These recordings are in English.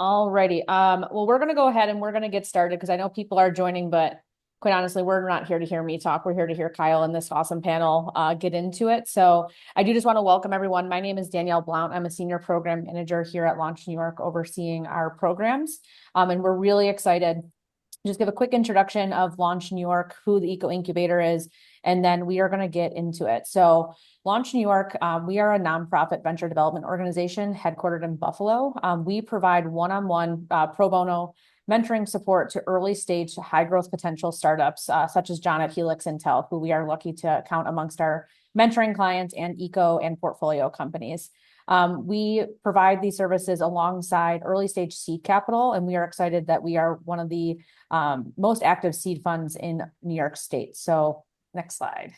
Alrighty. Well, we're going to go ahead and we're going to get started because I know people are joining, but quite honestly, we're not here to hear me talk. We're here to hear Kyle and this awesome panel get into it. So I do just want to welcome everyone. My name is Danielle Blount. I'm a senior program manager here at Launch New York, overseeing our programs. And we're really excited. Just give a quick introduction of Launch New York, who the Eco Incubator is, and then we are going to get into it. So Launch New York, we are a nonprofit venture development organization headquartered in Buffalo. We provide one-on-one pro bono mentoring support to early stage high growth potential startups, such as John at Helix Intel, who we are lucky to count amongst our mentoring clients and eco and portfolio companies. We provide these services alongside early stage seed capital, and we are excited that we are one of the most active seed funds in New York State. So next slide.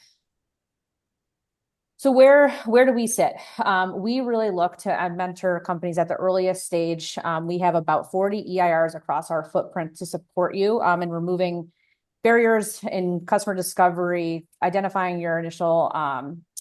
So where do we sit? We really look to mentor companies at the earliest stage. We have about 40 EIRs across our footprint to support you in removing barriers in customer discovery, identifying your initial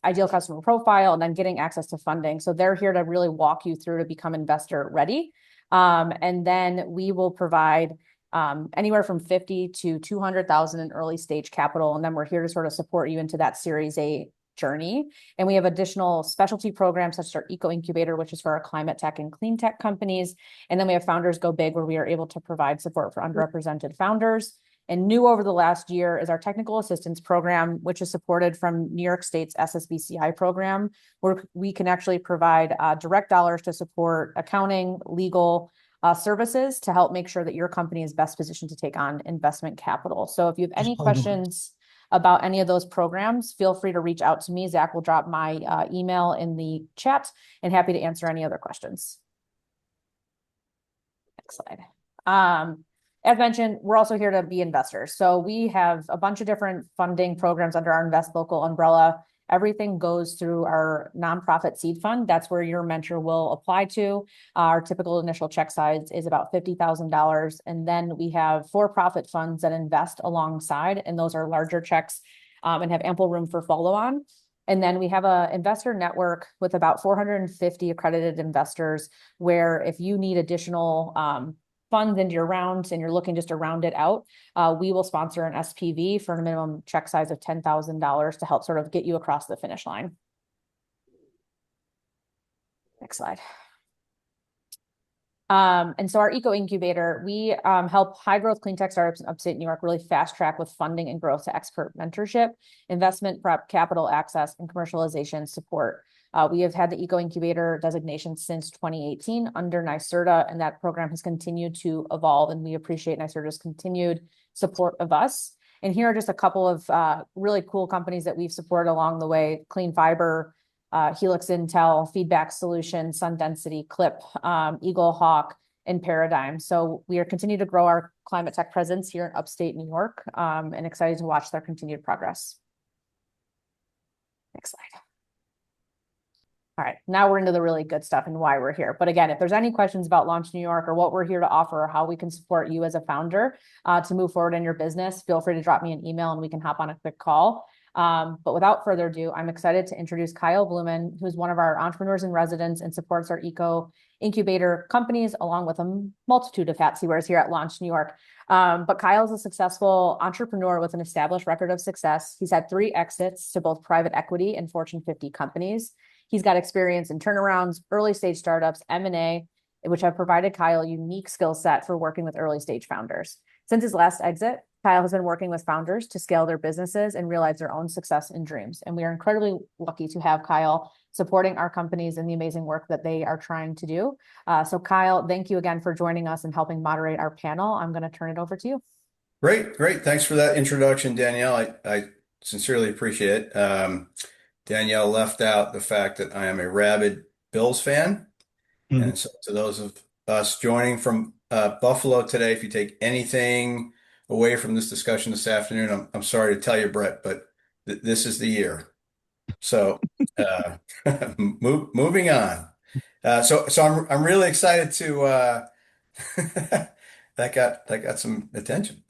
ideal customer profile, and then getting access to funding. So they're here to really walk you through to become investor ready. And then we will provide anywhere from 50 to 200,000 in early stage capital. And then we're here to sort of support you into that Series A journey. And we have additional specialty programs such as our Eco Incubator, which is for our climate tech and clean tech companies. And then we have Founders Go Big, where we are able to provide support for underrepresented founders. And new over the last year is our technical assistance program, which is supported from New York State's SSBCI program, where we can actually provide direct dollars to support accounting, legal services to help make sure that your company is best positioned to take on investment capital. So if you have any questions about any of those programs, feel free to reach out to me. Zach will drop my email in the chat and happy to answer any other questions. Next slide. As mentioned, we're also here to be investors. So we have a bunch of different funding programs under our Invest Local umbrella. Everything goes through our nonprofit seed fund. That's where your mentor will apply to. Our typical initial check size is about $50,000. And then we have for-profit funds that invest alongside, and those are larger checks and have ample room for follow-on. And then we have an investor network with about 450 accredited investors, where if you need additional funds into your rounds and you're looking just to round it out, we will sponsor an SPV for a minimum check size of $10,000 to help sort of get you across the finish line. Next slide. And so our Eco Incubator, we help high growth clean tech startups in upstate New York really fast track with funding and growth to expert mentorship, investment prep, capital access, and commercialization support. We have had the Eco Incubator designation since 2018 under NYSERDA, and that program has continued to evolve, and we appreciate NYSERDA's continued support of us. And here are just a couple of really cool companies that we've supported along the way: Clean Fiber, Helix Intel, Feedback Solutions, Sun Density, Clip, Eagle Hawk, and Paradigm. So we are continuing to grow our climate tech presence here in upstate New York, and excited to watch their continued progress. Next slide. All right, now we're into the really good stuff and why we're here. But again, if there's any questions about Launch New York or what we're here to offer or how we can support you as a founder to move forward in your business, feel free to drop me an email and we can hop on a quick call. But without further ado, I'm excited to introduce Kyle Blumen, who's one of our entrepreneurs in residence and supports our Eco Incubator companies, along with a multitude of hats he wears here at Launch New York. But Kyle's a successful entrepreneur with an established record of success. He's had 3 exits to both private equity and Fortune 50 companies. He's got experience in turnarounds, early stage startups, M&A, which have provided Kyle a unique skill set for working with early stage founders. Since his last exit, Kyle has been working with founders to scale their businesses and realize their own success and dreams. And we are incredibly lucky to have Kyle supporting our companies in the amazing work that they are trying to do. So Kyle, thank you again for joining us and helping moderate our panel. I'm going to turn it over to you. Great. Thanks for that introduction, Danielle. I sincerely appreciate it. Danielle left out the fact that I am a rabid Bills fan. And so to those of us joining from Buffalo today, if you take anything away from this discussion this afternoon, I'm sorry to tell you, Brett, but this is the year. So moving on. So I'm really excited to that got some attention.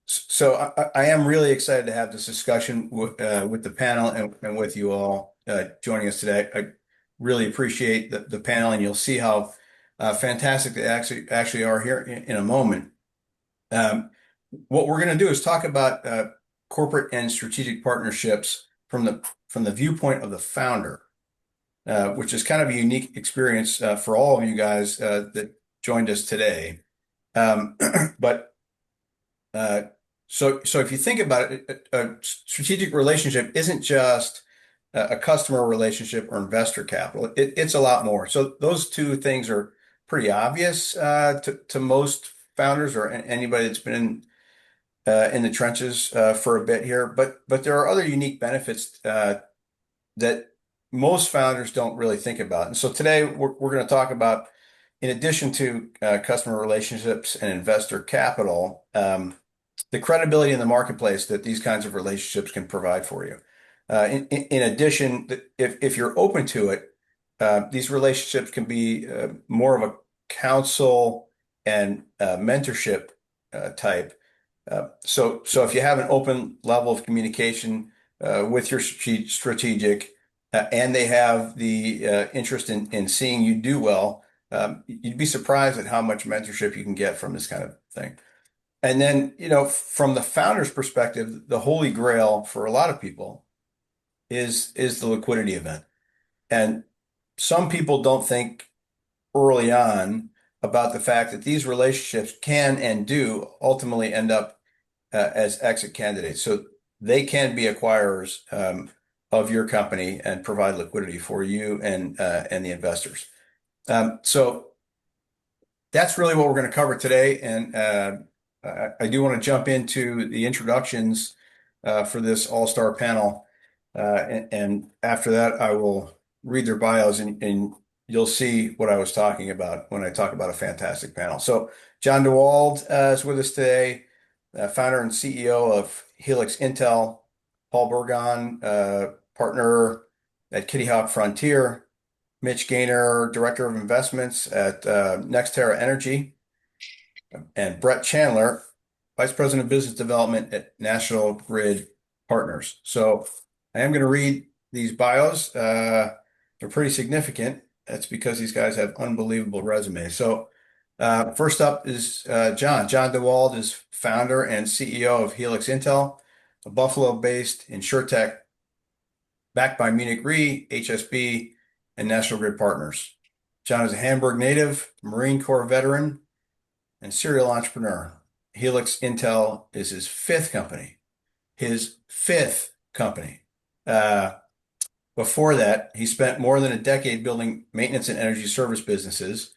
So I am really excited to have this discussion with the panel and with you all joining us today. I really appreciate the panel, and you'll see how Fantastic to actually are here in a moment. Um, what we're going to do is talk about corporate and strategic partnerships from the viewpoint of the founder, which is kind of a unique experience for all of you guys that joined us today. Um, but uh, so if you think about it, a strategic relationship isn't just a customer relationship or investor capital. It's a lot more. So those two things are pretty obvious to most founders or anybody that's been in the trenches for a bit here. But there are other unique benefits that most founders don't really think about. And so today we're going to talk about, in addition to customer relationships and investor capital, the credibility in the marketplace that these kinds of relationships can provide for you. In addition, if you're open to it, these relationships can be more of a counsel and mentorship type. So if you have an open level of communication with your strategic, and they have the interest in seeing you do well, you'd be surprised at how much mentorship you can get from this kind of thing. And then, from the founder's perspective, the holy grail for a lot of people is the liquidity event. And some people don't think early on about the fact that these relationships can and do ultimately end up as exit candidates. So they can be acquirers of your company and provide liquidity for you and the investors. So that's really what we're going to cover today. And I do want to jump into the introductions for this all-star panel. And after that, I will read their bios and you'll see what I was talking about when I talk about a fantastic panel. So John DeWald is with us today, founder and CEO of Helix Intel. Paul Burgon, partner at Kitty Hawk Frontier. Mitch Gaynor, Director of Investments at NextEra Energy, and Brett Chandler, Vice President of Business Development at National Grid Partners. So I am going to read these bios. They're pretty significant. That's because these guys have unbelievable resumes. So first up is John. John DeWald is founder and CEO of Helix Intel, a Buffalo-based insurtech backed by Munich Re, HSB, and National Grid Partners. John is a Hamburg native, Marine Corps veteran, and serial entrepreneur. Helix Intel is his fifth company. His fifth company. Before that, he spent more than a decade building maintenance and energy service businesses,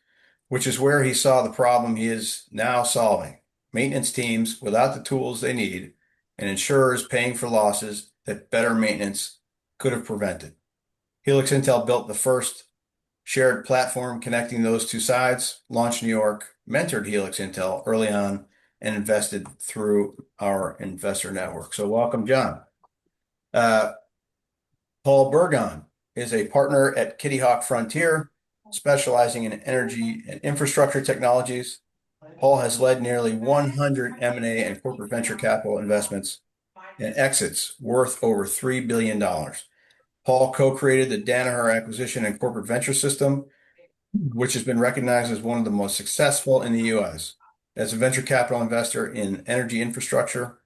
which is where he saw the problem he is now solving. Maintenance teams without the tools they need and insurers paying for losses that better maintenance could have prevented. Helix Intel built the first shared platform connecting those two sides, launched New York, mentored Helix Intel early on, and invested through our investor network. So welcome, John. Paul Burgon is a partner at Kitty Hawk Frontier, specializing in energy and infrastructure technologies. Paul has led nearly 100 M&A and corporate venture capital investments and exits worth over $3 billion. Paul co-created the Danaher Acquisition and Corporate Venture System, which has been recognized as one of the most successful in the U.S. As a venture capital investor in energy infrastructure,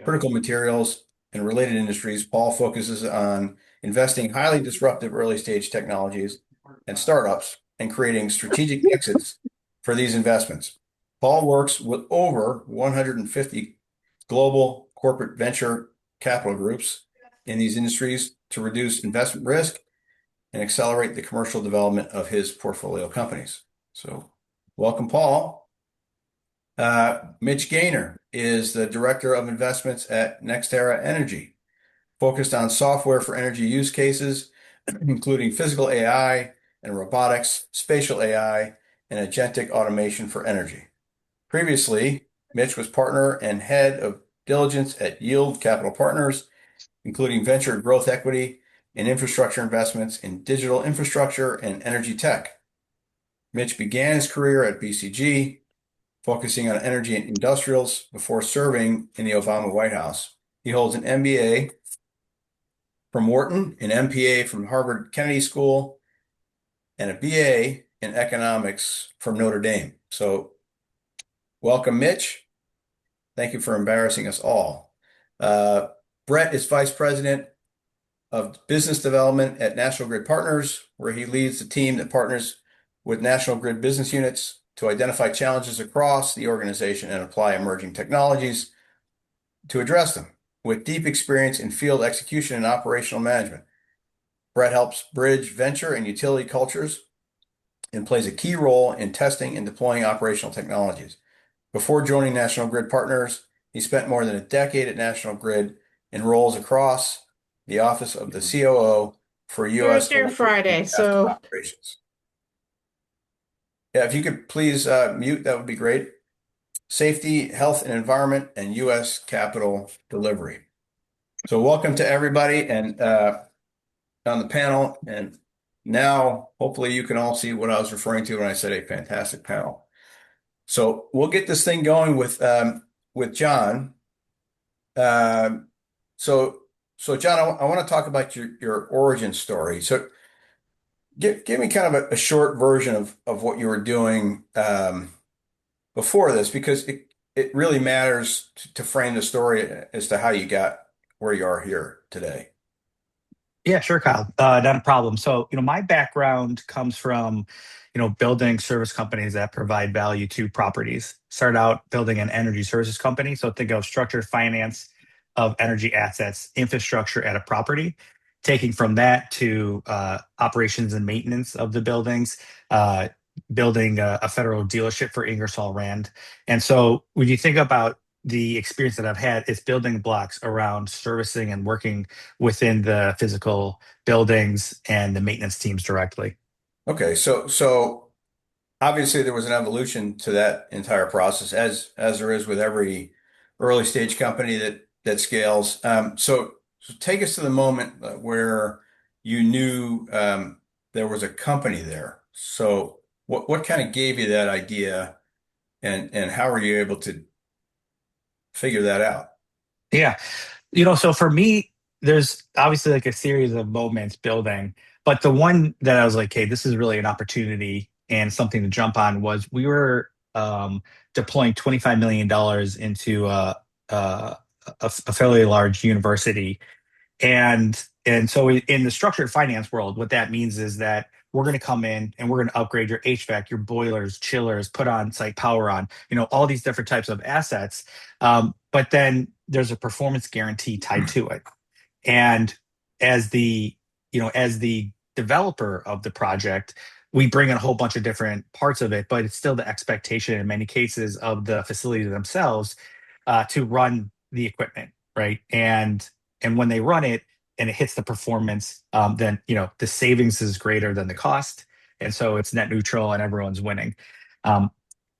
critical materials, and related industries, Paul focuses on investing highly disruptive early stage technologies and startups and creating strategic exits for these investments. Paul works with over 150 global corporate venture capital groups in these industries to reduce investment risk and accelerate the commercial development of his portfolio companies. So welcome, Paul. Mitch Gaynor is the Director of Investments at NextEra Energy, focused on software for energy use cases, including physical AI and robotics, spatial AI, and agentic automation for energy. Previously, Mitch was partner and head of diligence at Yield Capital Partners, including venture growth equity and infrastructure investments in digital infrastructure and energy tech. Mitch began his career at BCG, focusing on energy and industrials before serving in the Obama White House. He holds an MBA from Wharton, an MPA from Harvard Kennedy School, and a BA in economics from Notre Dame. So welcome, Mitch. Thank you for embarrassing us all. Uh, Brett is Vice President of Business Development at National Grid Partners, where he leads the team that partners with National Grid business units to identify challenges across the organization and apply emerging technologies to address them. With deep experience in field execution and operational management, Brett helps bridge venture and utility cultures and plays a key role in testing and deploying operational technologies. Before joining National Grid Partners, he spent more than a decade at National Grid in roles across the office of the COO for U.S. Thursday or electric and Friday. gas So operations. Yeah, if you could please mute, that would be great. Safety, health and environment, and U.S. capital delivery. So welcome to everybody and on the panel. And now hopefully you can all see what I was referring to when I said a fantastic panel. So we'll get this thing going with John. Um, so so John, I want to talk about your origin story. So give me kind of a short version of what you were doing before this, because it really matters to frame the story as to how you got where you are here today. Yeah, sure, Kyle. Not a problem. So, my background comes from, building service companies that provide value to properties. Started out building an energy services company. So think of structured finance of energy assets, infrastructure at a property, taking from that to operations and maintenance of the buildings, uh, building a federal dealership for Ingersoll Rand. And so when you think about the experience that I've had, it's building blocks around servicing and working within the physical buildings and the maintenance teams directly. Okay, so obviously there was an evolution to that entire process, as there is with every early stage company that scales. So take us to the moment where you knew there was a company there. So what kind of gave you that idea, and how were you able to figure that out? Yeah. So for me, there's obviously like a series of moments building, but the one that I was like, hey, this is really an opportunity and something to jump on was we were deploying $25 million dollars into a, a fairly large university. And so in the structured finance world, what that means is that we're going to come in and we're going to upgrade your HVAC, your boilers, chillers, put on site power on, all these different types of assets. But then there's a performance guarantee tied to it. And as the, as the developer of the project, we bring in a whole bunch of different parts of it, but it's still the expectation in many cases of the facility themselves to run the equipment, right? And when they run it and it hits the performance, then the savings is greater than the cost, and so it's net neutral and everyone's winning. Um,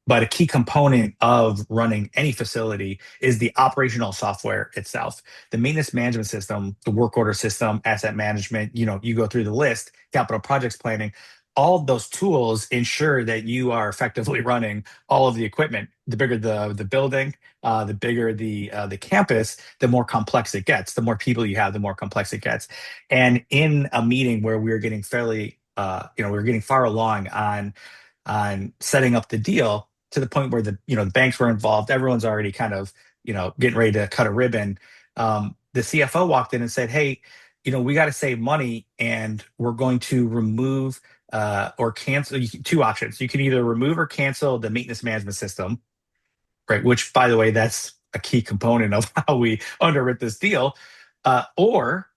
but a key component of running any facility is the operational software itself. The maintenance management system, the work order system, asset management, you go through the list, capital projects planning, all of those tools ensure that you are effectively running all of the equipment. The bigger the building, the bigger the campus, the more complex it gets. The more people you have, the more complex it gets. And in a meeting where we were getting fairly, we were getting far along on setting up the deal, to the point where the banks were involved. Everyone's already kind of getting ready to cut a ribbon. The CFO walked in and said, "Hey, we got to save money, and we're going to remove or cancel two options. You can either remove or cancel the maintenance management system, right? Which, by the way, that's a key component of how we underwrite this deal, or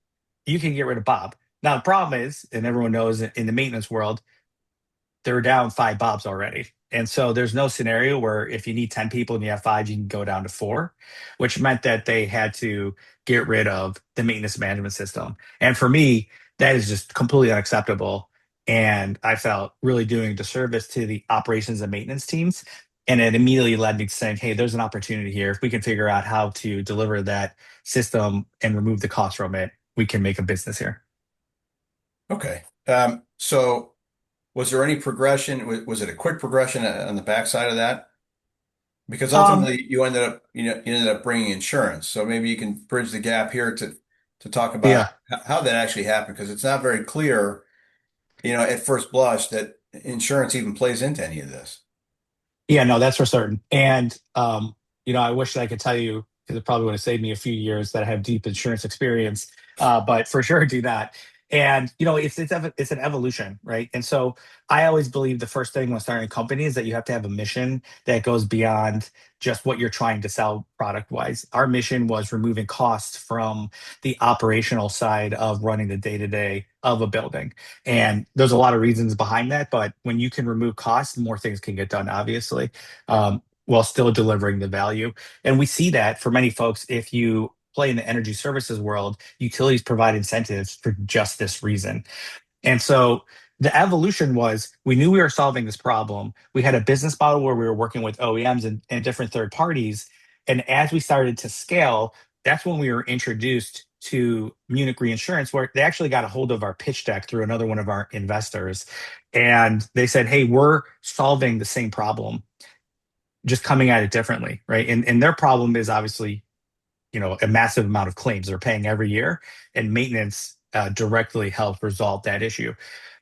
you can get rid of Bob." Now, the problem is, and everyone knows in the maintenance world, they're down five Bobs already. And so there's no scenario where if you need 10 people and you have five, you can go down to four, which meant that they had to get rid of the maintenance management system. And for me, that is just completely unacceptable. And I felt really doing a disservice to the operations and maintenance teams. And it immediately led me to saying, hey, there's an opportunity here. If we can figure out how to deliver that system and remove the cost from it, we can make a business here. Okay. So was there any progression? Was it a quick progression on the backside of that? Because Um, ultimately you ended up bringing insurance. So maybe you can bridge the gap here to talk about yeah. how that actually happened, because it's not very clear, at first blush, that insurance even plays into any of this. Yeah, no, that's for certain. And I wish that I could tell you because it probably would have saved me a few years that I have deep insurance experience. But for sure do that. And it's an evolution, right? And so I always believe the first thing when starting a company is that you have to have a mission that goes beyond just what you're trying to sell product wise. Our mission was removing costs from the operational side of running the day to day of a building. And there's a lot of reasons behind that, but when you can remove costs, more things can get done, obviously, while still delivering the value. And we see that for many folks, if you play in the energy services world, utilities provide incentives for just this reason. And so the evolution was we knew we were solving this problem. We had a business model where we were working with OEMs and different third parties. And as we started to scale, that's when we were introduced to Munich Reinsurance, where they actually got a hold of our pitch deck through another one of our investors. And they said, hey, we're solving the same problem, just coming at it differently, right? And their problem is obviously, a massive amount of claims they're paying every year, and maintenance directly helps resolve that issue.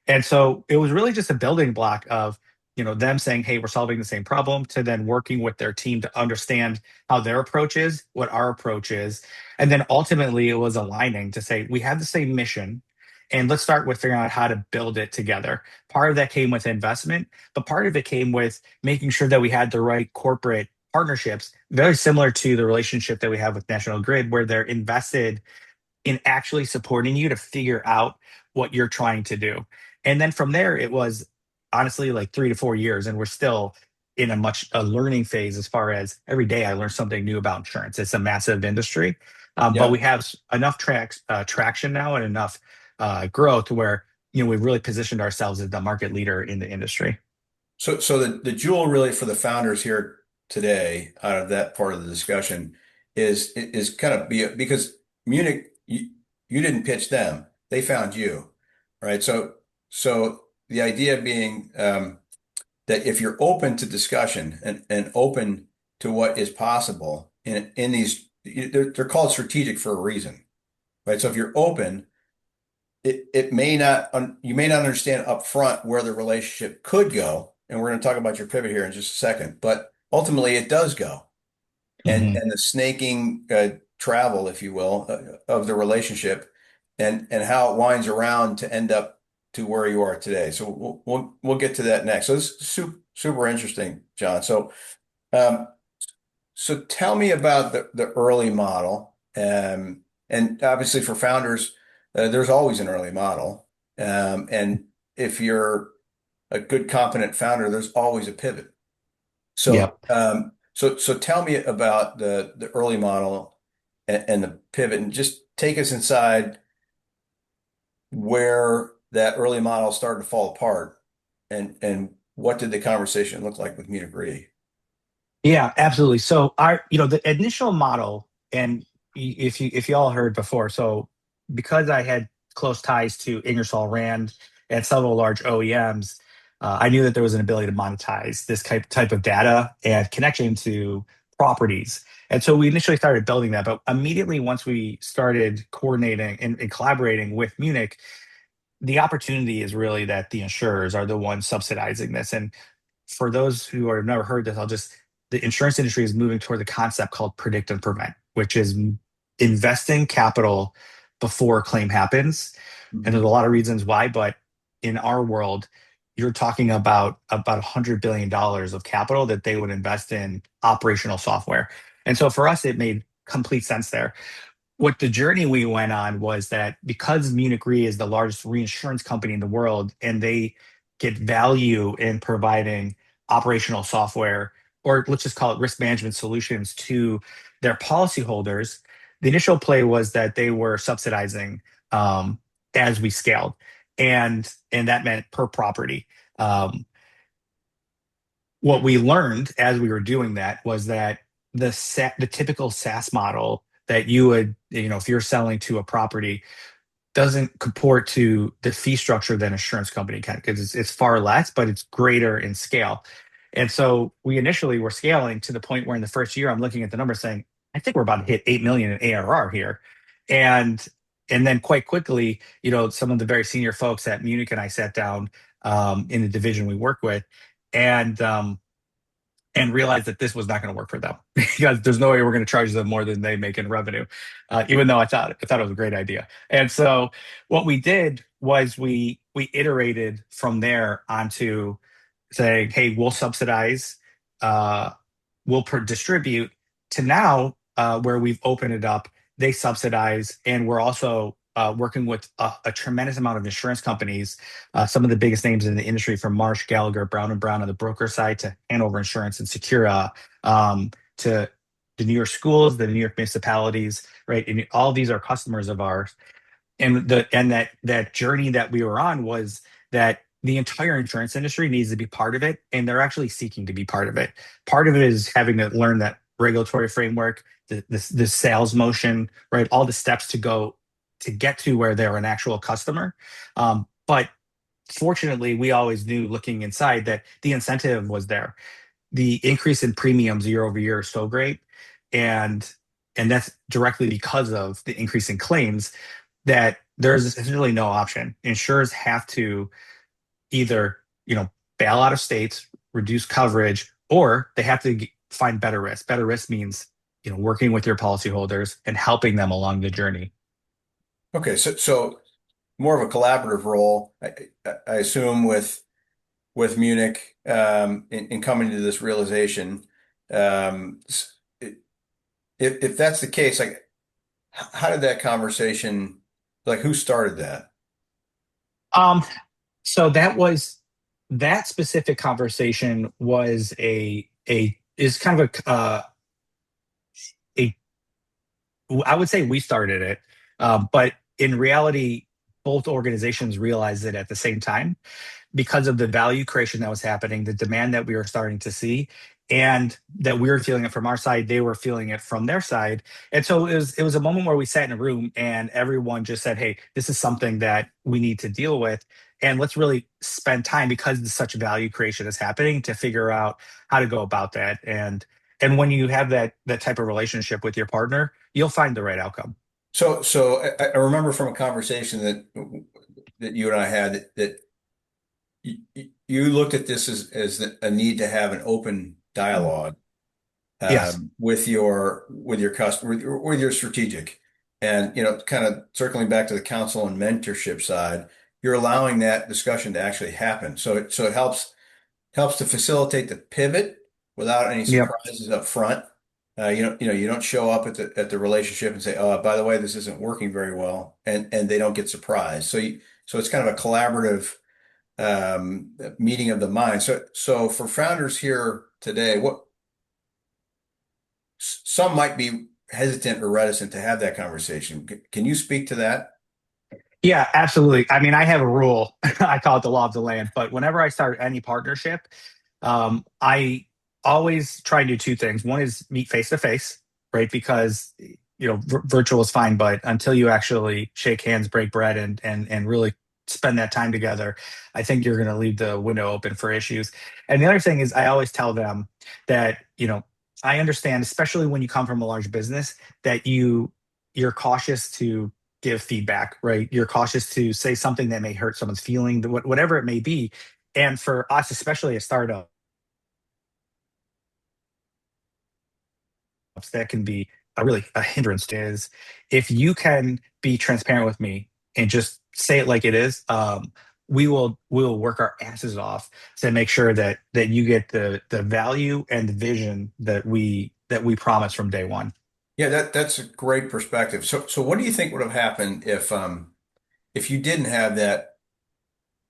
And so it was really just a building block of, them saying, "Hey, we're solving the same problem," to then working with their team to understand how their approach is, what our approach is, and then ultimately it was aligning to say we have the same mission, and let's start with figuring out how to build it together. Part of that came with investment, but part of it came with making sure that we had the right corporate partnerships, very similar to the relationship that we have with National Grid, where they're invested in actually supporting you to figure out what you're trying to do. And then from there, it was honestly like 3 to 4 years, and we're still in a learning phase as far as every day I learn something new about insurance. It's a massive industry, but Yeah. we have enough traction now and enough growth where we've really positioned ourselves as the market leader in the industry. So the jewel really for the founders here today, out of that part of the discussion, is kind of because Munich, you didn't pitch them, they found you, right? So the idea being that if you're open to discussion and open to what is possible in these, they're called strategic for a reason, right? So if you're open, it may not you may not understand upfront where the relationship could go, and we're going to talk about your pivot here in just a second, but ultimately it does go, Mhm. and the snaking travel, if you will, of the relationship, and how it winds around to end up to where you are today. So we'll get to that next. So this is super interesting, John. Um, so tell me about the early model. And obviously for founders, there's always an early model. And if you're a good, competent founder, there's always a pivot. So, Yep. so tell me about the early model and the pivot, and just take us inside where that early model started to fall apart, and what did the conversation look like with Munich Re? Yeah, absolutely. So the initial model, and if you all heard before, so because I had close ties to Ingersoll Rand and several large OEMs, I knew that there was an ability to monetize this type of data and connection to properties. And so we initially started building that, but immediately once we started coordinating and collaborating with Munich, the opportunity is really that the insurers are the ones subsidizing this. And for those who have never heard this, the insurance industry is moving toward the concept called predict and prevent, which is investing capital before a claim happens. And there's a lot of reasons why, but in our world, you're talking about $100 billion of capital that they would invest in operational software. And so for us, it made complete sense there. What the journey we went on was that because Munich Re is the largest reinsurance company in the world and they get value in providing operational software, or let's just call it risk management solutions to their policyholders, the initial play was that they were subsidizing as we scaled. And that meant per property. Um, what we learned as we were doing that was that the typical SaaS model that you would, if you're selling to a property, doesn't comport to the fee structure that an insurance company can, because it's far less, but it's greater in scale. And so we initially were scaling to the point where in the first year, I'm looking at the numbers saying, I think we're about to hit 8 million in ARR here. And and then quite quickly, some of the very senior folks at Munich and I sat down in the division we work with, and realized that this was not going to work for them because there's no way we're going to charge them more than they make in revenue, even though I thought it was a great idea. And so what we did was we iterated from there onto saying, hey, we'll subsidize, uh, distribute, to now where we've opened it up, they subsidize, and we're also working with a tremendous amount of insurance companies, some of the biggest names in the industry, from Marsh, Gallagher, Brown and Brown on the broker side, to Hanover Insurance and Secura, to the New York schools, the New York municipalities, right? And all these are customers of ours. And that journey that we were on was that the entire insurance industry needs to be part of it, and they're actually seeking to be part of it. Part of it is having to learn that regulatory framework, the sales motion, right? All the steps to go to get to where they're an actual customer. But fortunately, we always knew, looking inside, that the incentive was there. The increase in premiums year over year is so great, and that's directly because of the increase in claims, that there's essentially no option. Insurers have to either, bail out of states, reduce coverage, or they have to find better risk. Better risk means, working with your policyholders and helping them along the journey. Okay, so more of a collaborative role, I assume, with Munich, in coming to this realization. If that's the case, like, how did that conversation, like, who started that? Um, so that specific conversation was a is kind of a I would say we started it, but in reality, both organizations realized it at the same time, because of the value creation that was happening, the demand that we were starting to see, and that we were feeling it from our side, they were feeling it from their side. And so it was a moment where we sat in a room and everyone just said, "Hey, this is something that we need to deal with, and let's really spend time, because such value creation is happening, to figure out how to go about that." And when you have that type of relationship with your partner, you'll find the right outcome. So I remember from a conversation that you and I had, that you looked at this as a need to have an open dialogue, Yes. with your customer, with your strategic, and kind of circling back to the counsel and mentorship side, you're allowing that discussion to actually happen. So it helps to facilitate the pivot without any Yep. surprises up front. You don't show up at the relationship and say, "Oh, by the way, this isn't working very well," and they don't get surprised. So it's kind of a collaborative, meeting of the mind. So for founders here today, some might be hesitant or reticent to have that conversation. Can you speak to that? Yeah, absolutely. I mean, I have a rule. I call it the law of the land. But whenever I start any partnership, I always try and do two things. One is meet face to face, right? Because virtual is fine, but until you actually shake hands, break bread, and really spend that time together, I think you're going to leave the window open for issues. And the other thing is, I always tell them that I understand, especially when you come from a large business, that you're cautious to give feedback, right? You're cautious to say something that may hurt someone's feeling, whatever it may be. And for us, especially a startup, that can be a hindrance is, if you can be transparent with me and just say it like it is. We will work our asses off to make sure that you get the value and the vision that we promise from day one. Yeah, that's a great perspective. So what do you think would have happened if you didn't have that,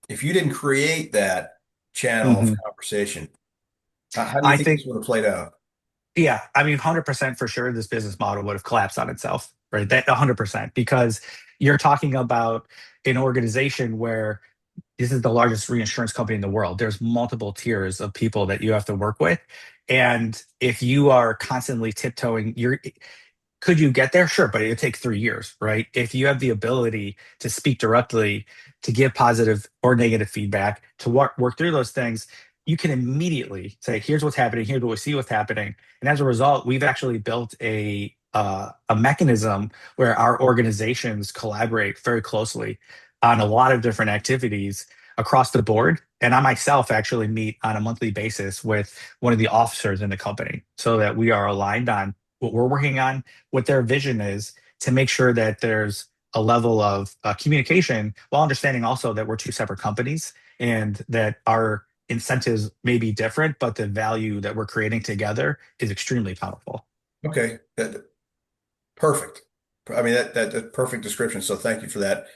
if you didn't create that channel of Mhm. conversation? How do you I think this think would have played out? Yeah, I mean, 100% for sure, this business model would have collapsed on itself, right? That 100%, because you're talking about an organization where this is the largest reinsurance company in the world. There's multiple tiers of people that you have to work with. And if you are constantly tiptoeing, could you get there? Sure, but it would take 3 years, right? If you have the ability to speak directly, to give positive or negative feedback, to work through those things, you can immediately say, "Here's what's happening. Here's what we see what's happening." And as a result, we've actually built a mechanism where our organizations collaborate very closely on a lot of different activities, across the board. And I myself actually meet on a monthly basis with one of the officers in the company so that we are aligned on what we're working on, what their vision is, to make sure that there's a level of communication while understanding also that we're two separate companies and that our incentives may be different, but the value that we're creating together is extremely powerful. Okay. Perfect. I mean, that perfect description. So thank you for that.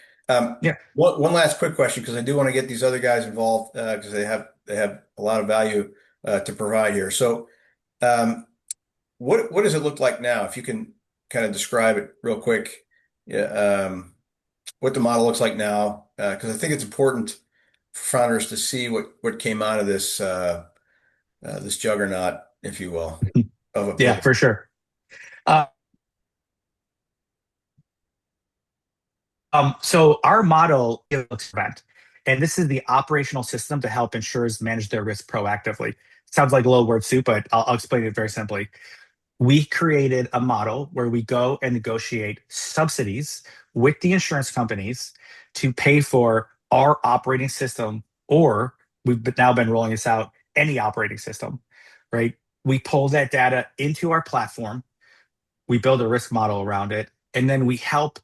Yeah. One last quick question, because I do want to get these other guys involved, because they have a lot of value to provide here. So, what does it look like now? If you can kind of describe it real quick, yeah, what the model looks like now, because I think it's important for founders to see what came out of this juggernaut, if you will, of a Yeah, pivot. for sure. Uh, so our model is event, and this is the operational system to help insurers manage their risk proactively. Sounds like a little word soup, but I'll explain it very simply. We created a model where we go and negotiate subsidies with the insurance companies to pay for our operating system, or we've now been rolling this out, any operating system, right? We pull that data into our platform, we build a risk model around it, and then we help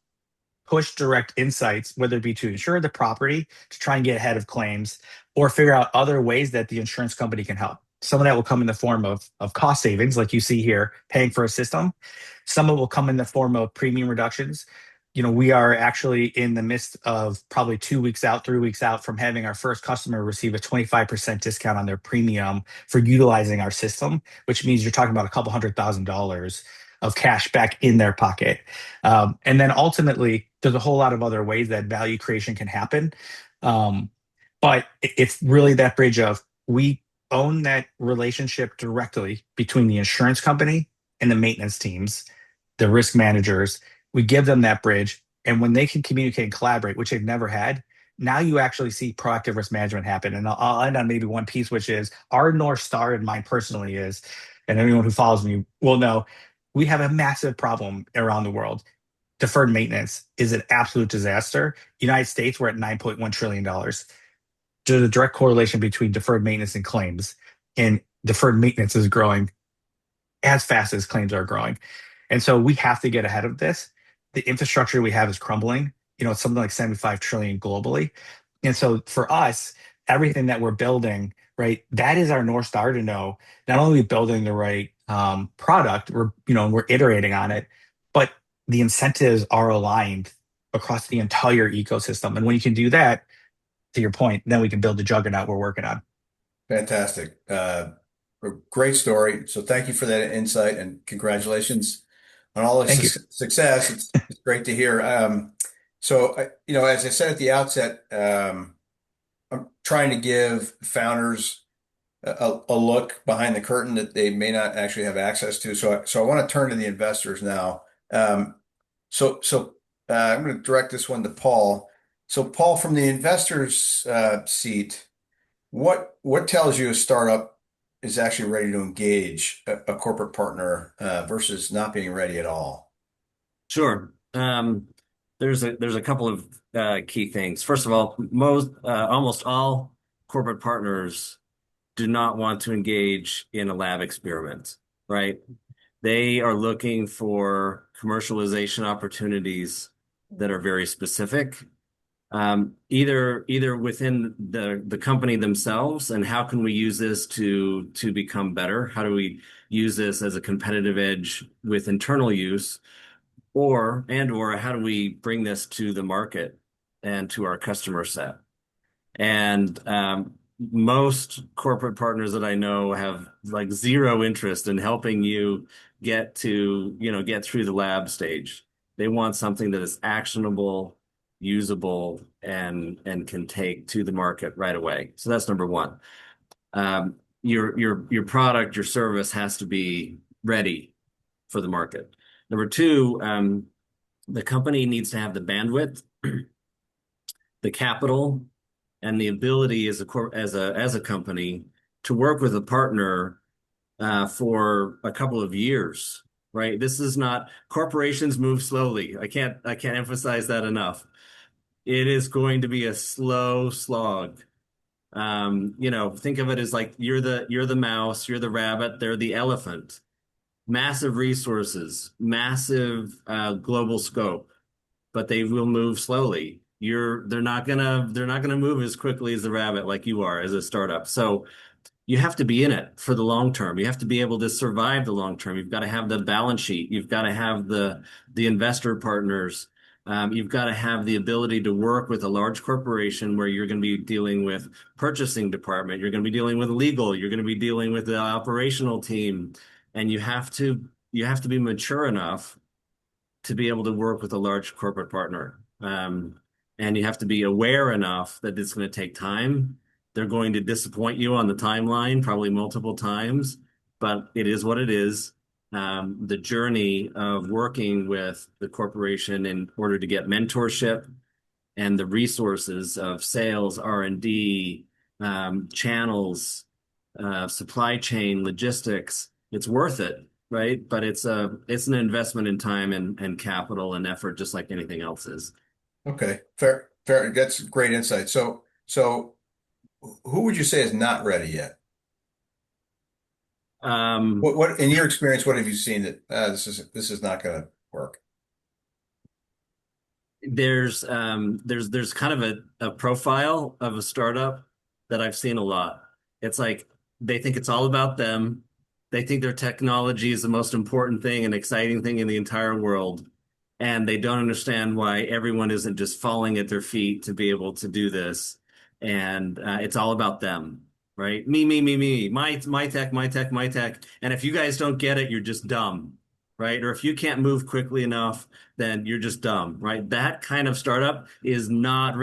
push direct insights, whether it be to insure the property to try and get ahead of claims or figure out other ways that the insurance company can help. Some of that will come in the form of cost savings, like you see here, paying for a system. Some of it will come in the form of premium reductions. We are actually in the midst of probably 2 weeks out, 3 weeks out from having our first customer receive a 25% discount on their premium for utilizing our system, which means you're talking about a couple $100,000 of cash back in their pocket. And then ultimately, there's a whole lot of other ways that value creation can happen. Um, but it's really that bridge of we own that relationship directly between the insurance company and the maintenance teams, the risk managers. We give them that bridge. And when they can communicate and collaborate, which they've never had, now you actually see proactive risk management happen. And I'll end on maybe one piece, which is our North Star, and mine personally is, and anyone who follows me will know, we have a massive problem around the world. Deferred maintenance is an absolute disaster. United States, we're at $9.1 trillion. There's a direct correlation between deferred maintenance and claims, and deferred maintenance is growing as fast as claims are growing. And so we have to get ahead of this. The infrastructure we have is crumbling. It's something like 75 trillion globally. And so for us, everything that we're building, right, that is our North Star to know not only are we building the right product, we're iterating on it, but the incentives are aligned across the entire ecosystem. And when you can do that, to your point, then we can build the juggernaut we're working on. Fantastic. A great story. So thank you for that insight and congratulations on all the Thank you. success. It's great to hear. As I said at the outset, I'm trying to give founders a look behind the curtain that they may not actually have access to. So I want to turn to the investors now. Um, I'm going to direct this one to Paul. So Paul, from the investors seat, what tells you a startup is actually ready to engage a corporate partner versus not being ready at all? Sure. There's a couple of key things. First of all, almost all corporate partners do not want to engage in a lab experiment, right? They are looking for commercialization opportunities that are very specific, either within the company themselves, and how can we use this to become better? How do we use this as a competitive edge with internal use? Or how do we bring this to the market and to our customer set? And most corporate partners that I know have like zero interest in helping you get through the lab stage. They want something that is actionable, usable, and can take to the market right away. So that's number one. Your product, your service has to be ready for the market. Number two, the company needs to have the bandwidth, the capital, and the ability as a company to work with a partner for a couple of years, right? This is not corporations move slowly. I can't emphasize that enough. It is going to be a slow slog. Think of it as like you're the mouse, you're the rabbit, they're the elephant. Massive resources, massive global scope, but they will move slowly. They're not gonna move as quickly as the rabbit like you are as a startup. So you have to be in it for the long term. You have to be able to survive the long term. You've got to have the balance sheet. You've got to have the investor partners. You've got to have the ability to work with a large corporation where you're going to be dealing with purchasing department. You're going to be dealing with legal. You're going to be dealing with the operational team, and you have to be mature enough to be able to work with a large corporate partner. And you have to be aware enough that it's going to take time. They're going to disappoint you on the timeline, probably multiple times, but it is what it is. The journey of working with the corporation in order to get mentorship and the resources of sales, R&D, channels, supply chain, logistics, it's worth it, right? But it's an investment in time and capital and effort, just like anything else is. Okay, fair, fair. That's great insight. So who would you say is not ready yet? Um, What in your experience, what have you seen that this is not going to work? there's kind of a profile of a startup that I've seen a lot. It's like they think it's all about them. They think their technology is the most important thing and exciting thing in the entire world. And they don't understand why everyone isn't just falling at their feet to be able to do this. And it's all about them, right? Me, my tech, my tech, my tech. And if you guys don't get it, you're just dumb, right? Or if you can't move quickly enough, then you're just dumb, right? That kind of startup is not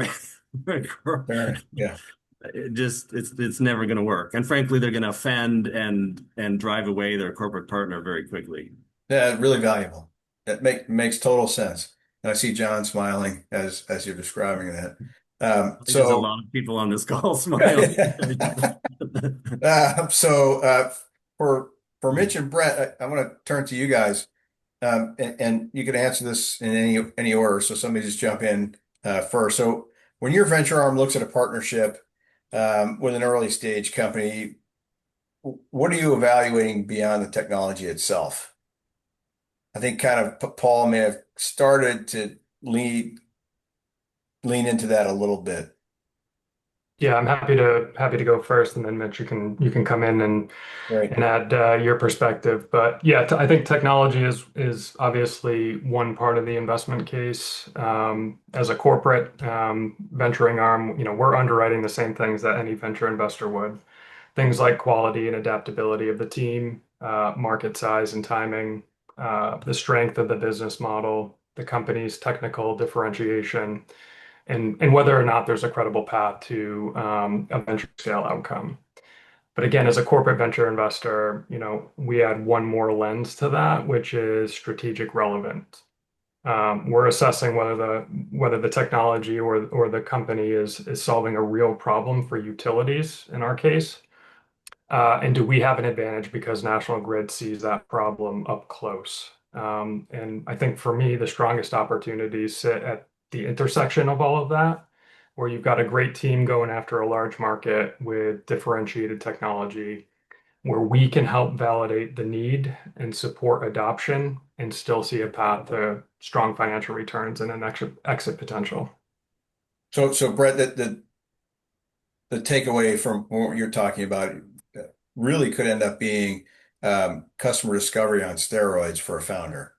Fair. Yeah. it's never going to work. And frankly, they're going to offend and drive away their corporate partner very quickly. Yeah, really valuable. That makes total sense. And I see John smiling as you're describing that. There's a So lot of people on this call smiling. so for Mitch and Brett, I want to turn to you guys, and you can answer this in any order. So somebody just jump in first. So when your venture arm looks at a partnership with an early stage company, what are you evaluating beyond the technology itself? I think kind of Paul may have started to lean into that a little bit. Yeah, I'm happy to go first, and then Mitch, you can come in Right. and add your perspective. But yeah, I think technology is obviously one part of the investment case. As a corporate venturing arm, we're underwriting the same things that any venture investor would. Things like quality and adaptability of the team, market size and timing, the strength of the business model, the company's technical differentiation, and whether or not there's a credible path to a venture scale outcome. But again, as a corporate venture investor, we add one more lens to that, which is strategic relevance. We're assessing whether the technology or the company is solving a real problem for utilities in our case. And do we have an advantage because National Grid sees that problem up close? And I think for me, the strongest opportunities sit at the intersection of all of that, where you've got a great team going after a large market with differentiated technology, where we can help validate the need and support adoption and still see a path to strong financial returns and an exit potential. So Brett, the takeaway from what you're talking about really could end up being customer discovery on steroids for a founder.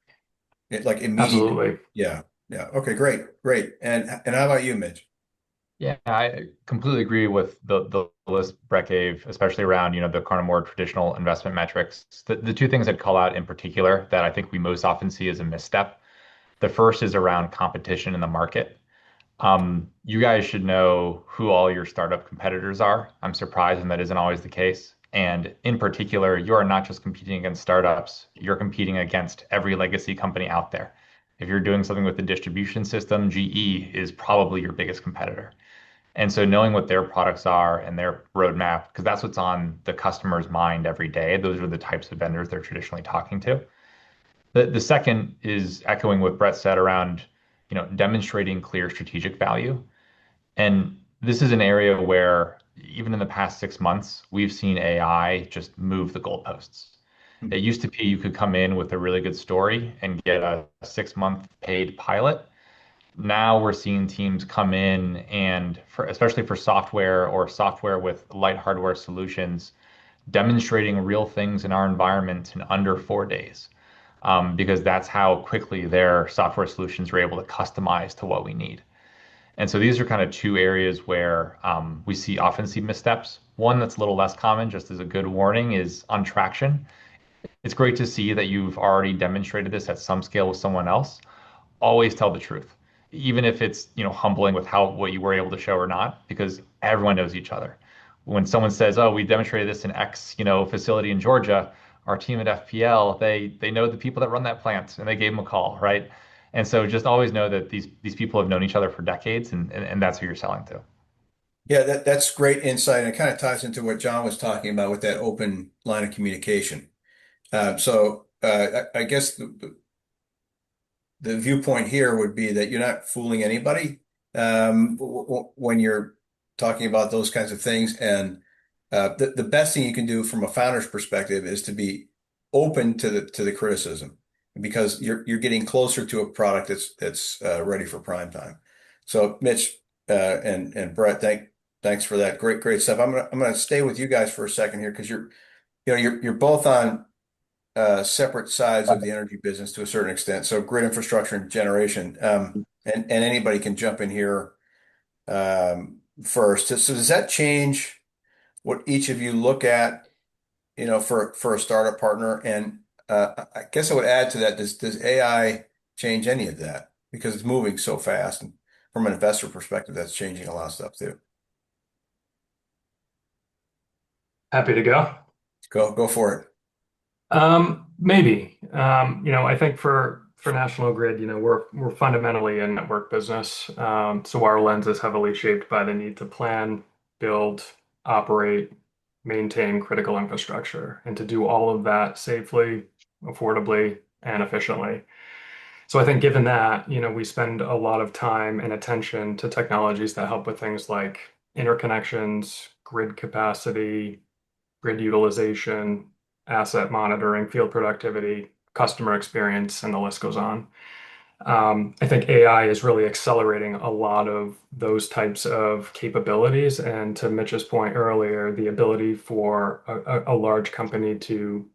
Like immediate. Absolutely. Yeah. Yeah. Okay, great. Great. And how about you, Mitch? Yeah, I completely agree with the list Brett gave, especially around, the kind of more traditional investment metrics. The two things I'd call out in particular that I think we most often see as a misstep. The first is around competition in the market. You guys should know who all your startup competitors are. I'm surprised when that isn't always the case. And in particular, you are not just competing against startups, you're competing against every legacy company out there. If you're doing something with the distribution system, GE is probably your biggest competitor. And so knowing what their products are and their roadmap, because that's what's on the customer's mind every day, those are the types of vendors they're traditionally talking to. The second is echoing what Brett said around, demonstrating clear strategic value. And this is an area where even in the past 6 months, we've seen AI just move the goalposts. It used to be you could come in with a really good story and get a 6 month paid pilot. Now we're seeing teams come in and especially for software or software with light hardware solutions, demonstrating real things in our environment in under 4 days. Because that's how quickly their software solutions are able to customize to what we need. And so these are kind of two areas where we often see missteps. One that's a little less common, just as a good warning, is on traction. It's great to see that you've already demonstrated this at some scale with someone else. Always tell the truth, even if it's humbling with what you were able to show or not, because everyone knows each other. When someone says, "Oh, we demonstrated this in X facility in Georgia," our team at FPL, they know the people that run that plant and they gave them a call, right? And so just always know that these people have known each other for decades, and that's who you're selling to. Yeah, that's great insight. And it kind of ties into what John was talking about with that open line of communication. I guess the viewpoint here would be that you're not fooling anybody when you're talking about those kinds of things. And the best thing you can do from a founder's perspective is to be open to the criticism because you're getting closer to a product that's ready for prime time. So Mitch and Brett, thanks for that great stuff. I'm gonna stay with you guys for a second here because you're both on separate sides of the energy business to a certain extent. So grid infrastructure and generation, and anybody can jump in here first. So does that change what each of you look at, for a startup partner? And I guess I would add to that, does AI change any of that? Because it's moving so fast, and from an investor perspective, that's changing a lot of stuff too. Happy to go. Go for it. Maybe. I think for National Grid, we're fundamentally a network business. So our lens is heavily shaped by the need to plan, build, operate, maintain critical infrastructure, and to do all of that safely, affordably, and efficiently. So I think given that, we spend a lot of time and attention to technologies that help with things like interconnections, grid capacity, grid utilization, asset monitoring, field productivity, customer experience, and the list goes on. I think AI is really accelerating a lot of those types of capabilities. And to Mitch's point earlier, the ability for a large company to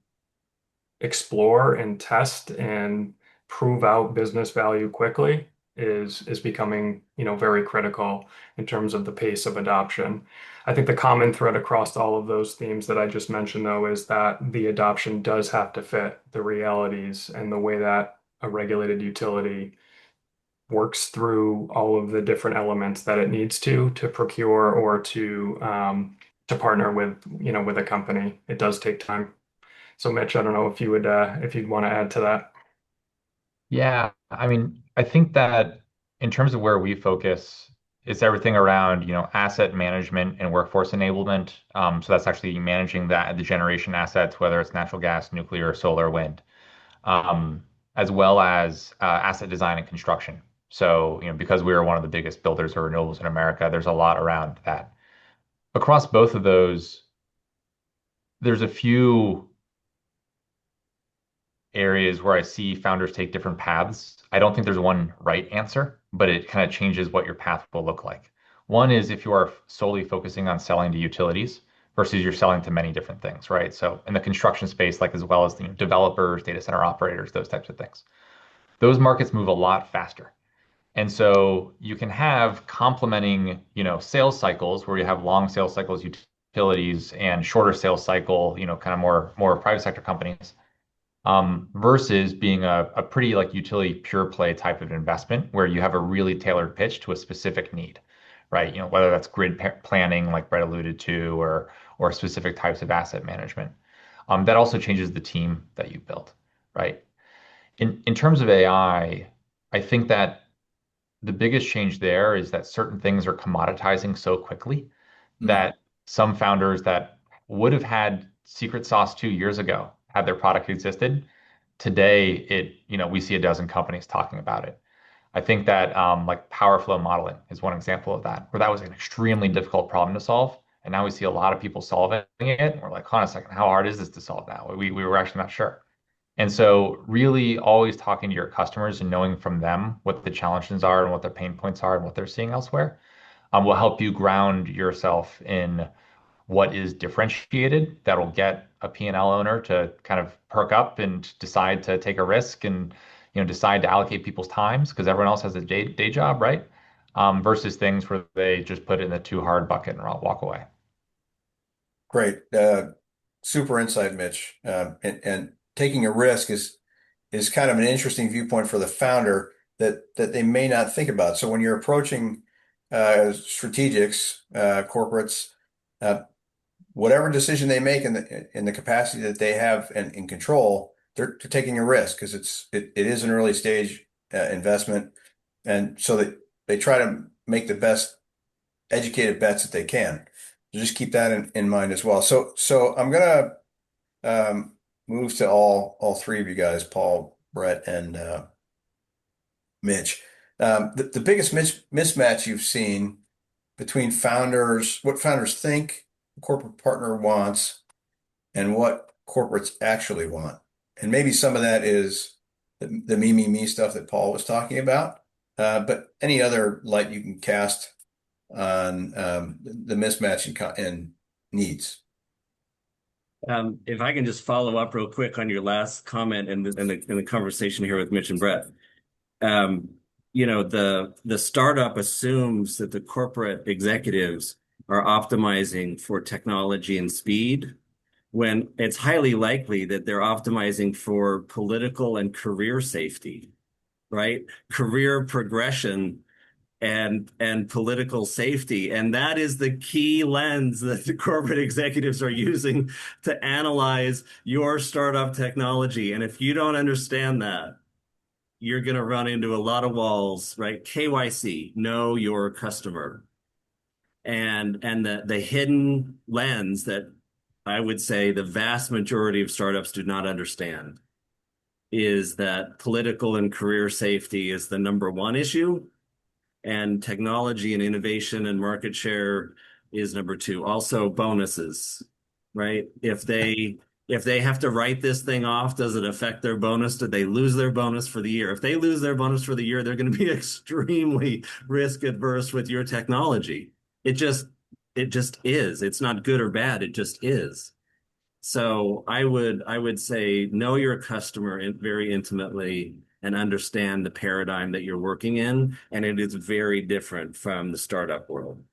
explore and test and prove out business value quickly is becoming, very critical in terms of the pace of adoption. I think the common thread across all of those themes that I just mentioned, though, is that the adoption does have to fit the realities and the way that a regulated utility works through all of the different elements that it needs to procure or to partner with a company. It does take time. So Mitch, I don't know if you'd want to add to that. Yeah, I mean, I think that in terms of where we focus, it's everything around, asset management and workforce enablement. So that's actually managing the generation assets, whether it's natural gas, nuclear, solar, wind, as well as asset design and construction. So, because we are one of the biggest builders of renewables in America, there's a lot around that. Across both of those, there's a few areas where I see founders take different paths. I don't think there's one right answer, but it kind of changes what your path will look like. One is if you are solely focusing on selling to utilities versus you're selling to many different things, right? So in the construction space, like as well as the developers, data center operators, those types of things. Those markets move a lot faster. And so you can have complementing, sales cycles where you have long sales cycles, utilities, and shorter sales cycle, kind of more private sector companies versus being a pretty like utility pure play type of investment where you have a really tailored pitch to a specific need, right? Whether that's grid planning, like Brett alluded to, or specific types of asset management. That also changes the team that you build, right? In terms of AI, I think that the biggest change there is that certain things are commoditizing so quickly that some founders that would have had secret sauce 2 years ago had their product existed. Today, we see a dozen companies talking about it. I think that like power flow modeling is one example of that, where that was an extremely difficult problem to solve. And now we see a lot of people solving it. And we're like, hold on a second, how hard is this to solve now? We were actually not sure. And so really always talking to your customers and knowing from them what the challenges are and what their pain points are and what they're seeing elsewhere will help you ground yourself in what is differentiated that'll get a P&L owner to kind of perk up and decide to take a risk and decide to allocate people's times because everyone else has a day job, right? Versus things where they just put it in the too hard bucket and walk away. Great. Super insight, Mitch. And taking a risk is kind of an interesting viewpoint for the founder that they may not think about. So when you're approaching strategics, corporates, uh, whatever decision they make in the capacity that they have and in control, they're taking a risk because it is an early stage investment, and so they try to make the best educated bets that they can. So just keep that in mind as well. So I'm gonna move to all three of you guys, Paul, Brett, and Mitch. The biggest mismatch you've seen between founders, what founders think a corporate partner wants, and what corporates actually want. And maybe some of that is the me stuff that Paul was talking about. But any other light you can cast on the mismatch in needs. If I can just follow up real quick on your last comment in the conversation here with Mitch and Brett. Um, the startup assumes that the corporate executives are optimizing for technology and speed, when it's highly likely that they're optimizing for political and career safety, right? Career progression and political safety. And that is the key lens that the corporate executives are using to analyze your startup technology. And if you don't understand that, you're going to run into a lot of walls, right? KYC, know your customer. And the hidden lens that I would say the vast majority of startups do not understand is that political and career safety is the number one issue, and technology and innovation and market share is number two. Also bonuses, right? If they have to write this thing off, does it affect their bonus? Did they lose their bonus for the year? If they lose their bonus for the year, they're going to be extremely risk adverse with your technology. It just is. It's not good or bad. It just is. So I would say know your customer very intimately and understand the paradigm that you're working in, and it is very different from the startup world.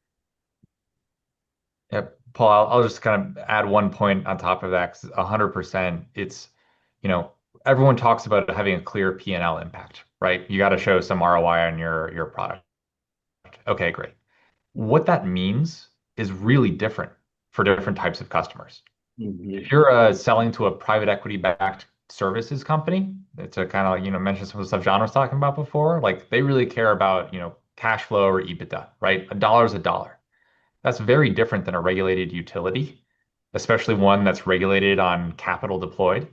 Yeah, Paul, I'll just kind of add one point on top of that because 100% it's, you know, everyone talks about having a clear P&L impact, right? You got to show some ROI on your product. Okay, great. What that means is really different for different types of customers. Mhm. If you're selling to a private equity backed services company, to kind of, mention some of the stuff John was talking about before, like they really care about, cash flow or EBITDA, right? A dollar is a dollar. That's very different than a regulated utility, especially one that's regulated on capital deployed.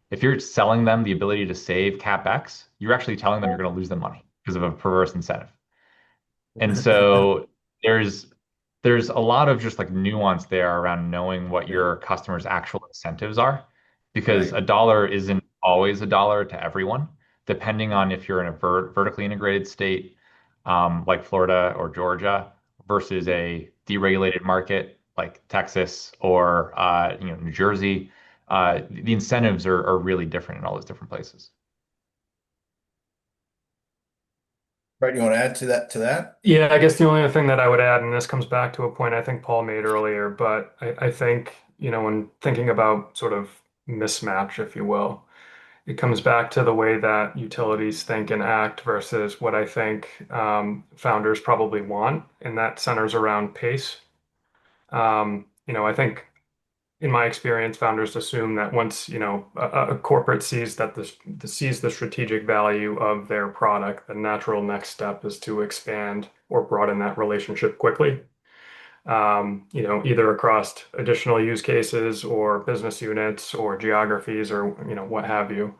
If you're selling them the ability to save CapEx, you're actually telling them you're going to lose them money because of a perverse incentive. And so there's there's a lot of just like nuance there around knowing what Yeah. your customers' actual incentives are, because Right. a dollar isn't always a dollar to everyone, depending on if you're in a vertically integrated state like Florida or Georgia versus a deregulated market like Texas or New Jersey. The incentives are really different in all those different places. Brett, you want to add to that? Yeah, I guess the only other thing that I would add, and this comes back to a point I think Paul made earlier, but I think, when thinking about sort of mismatch, if you will, it comes back to the way that utilities think and act versus what I think founders probably want, and that centers around pace. I think in my experience, founders assume that once, a corporate sees that sees the strategic value of their product, the natural next step is to expand or broaden that relationship quickly. Either across additional use cases or business units or geographies or what have you.